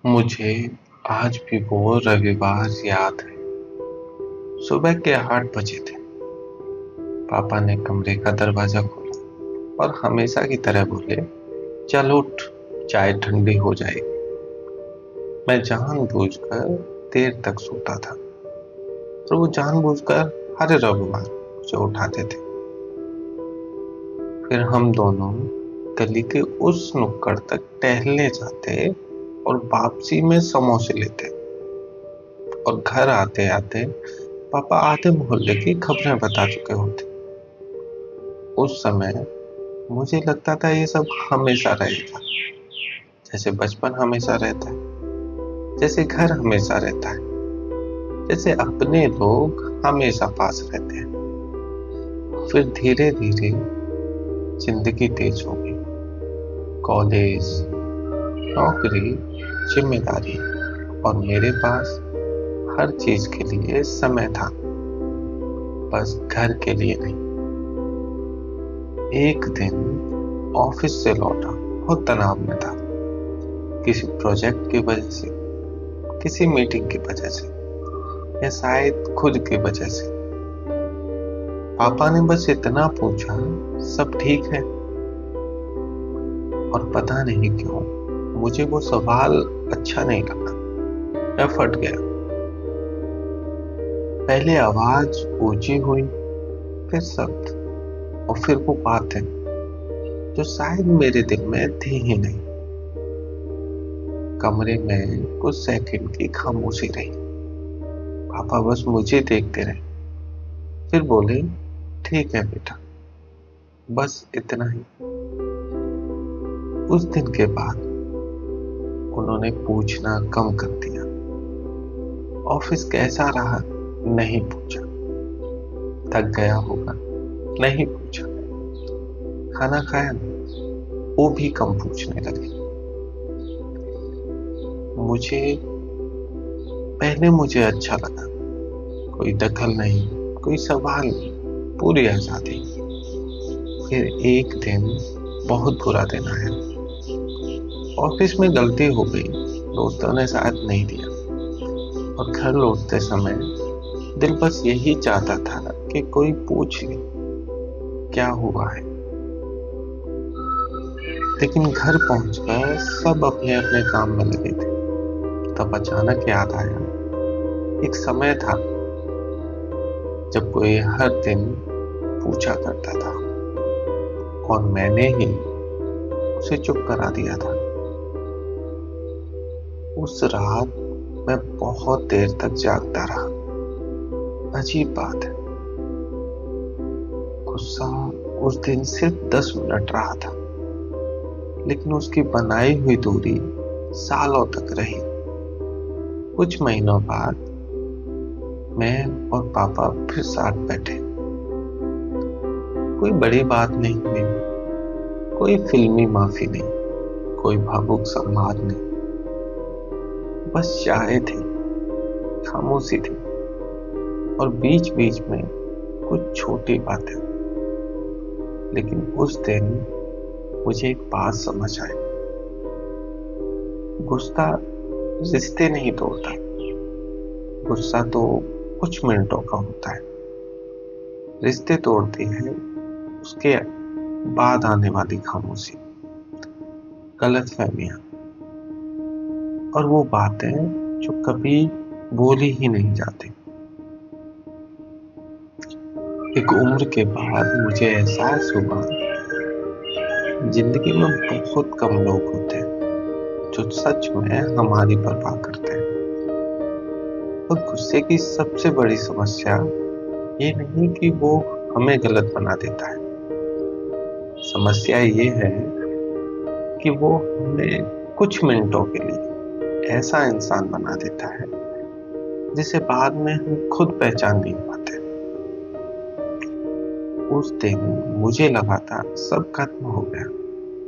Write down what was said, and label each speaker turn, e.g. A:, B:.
A: मुझे आज भी वो रविवार याद है। सुबह के 8 बजे थे। पापा ने कमरे का दरवाजा खोला और हमेशा की तरह बोले, चल उठ, चाय ठंडी हो जाएगी। मैं जानबूझकर देर तक सोता था और वो जानबूझकर हर रविवार मुझे उठाते थे। फिर हम दोनों गली के उस नुक्कड़ तक टहलने जाते और वापसी में समोसे लेते और घर आते आते पापा आधे मोहल्ले की खबरें बता चुके होते। उस समय मुझे लगता था ये सब हमेशा रहेगा, जैसे बचपन हमेशा रहता है, जैसे घर हमेशा रहता है, जैसे अपने लोग हमेशा पास रहते हैं। फिर धीरे धीरे जिंदगी तेज हो गई। कॉलेज, नौकरी, जिम्मेदारी और मेरे पास हर चीज के लिए समय था, बस घर के लिए नहीं। एक दिन ऑफिस से लौटा, बहुत तनाव में था, किसी प्रोजेक्ट की वजह से, किसी मीटिंग की वजह से, या शायद खुद की वजह से। पापा ने बस इतना पूछा, सब ठीक है? और पता नहीं क्यों मुझे वो सवाल अच्छा नहीं लगा। मैं फट गया। पहले आवाज ऊंची हुई, फिर शब्द, और फिर वो बातें जो शायद मेरे दिल में थी ही नहीं। कमरे में कुछ सेकंड की खामोशी रही। पापा बस मुझे देखते रहे, फिर बोले, ठीक है बेटा, बस इतना ही। उस दिन के बाद उन्होंने पूछना कम कर दिया। ऑफिस कैसा रहा नहीं पूछा, थक गया होगा नहीं पूछा, खाना खाया वो भी कम पूछने लगे। मुझे अच्छा लगा, कोई दखल नहीं, कोई सवाल नहीं, पूरी आजादी। फिर एक दिन बहुत बुरा दिन आया। ऑफिस में गलती हो गई, दोस्तों ने साथ नहीं दिया, और घर लौटते समय दिल बस यही चाहता था कि कोई पूछ ले क्या हुआ है। लेकिन घर पहुंचकर सब अपने अपने काम में लगे थे। तब अचानक याद आया, एक समय था जब कोई हर दिन पूछा करता था और मैंने ही उसे चुप करा दिया था। उस रात मैं बहुत देर तक जागता रहा। अजीब बात है, गुस्सा उस दिन सिर्फ 10 मिनट रहा था, लेकिन उसकी बनाई हुई दूरी सालों तक रही। कुछ महीनों बाद मैं और पापा फिर साथ बैठे। कोई बड़ी बात नहीं हुई, कोई फिल्मी माफी नहीं, कोई भावुक संवाद नहीं, बस चाय थी, खामोशी थी, और बीच बीच में कुछ छोटी बातें। लेकिन उस दिन मुझे एक बात समझ आई, गुस्सा रिश्ते नहीं तोड़ता, गुस्सा तो कुछ मिनटों का होता है। रिश्ते तोड़ती है उसके बाद आने वाली खामोशी, गलतफहमियां, और वो बातें जो कभी बोली ही नहीं जाती। एक उम्र के बाद मुझे एहसास हुआ, जिंदगी में बहुत कम लोग होते हैं जो सच में हमारी परवाह करते हैं। और गुस्से की सबसे बड़ी समस्या ये नहीं कि वो हमें गलत बना देता है, समस्या ये है कि वो हमें कुछ मिनटों के लिए ऐसा इंसान बना देता है जिसे बाद में हम खुद पहचान नहीं पाते। उस दिन मुझे लगा था सब खत्म हो गया,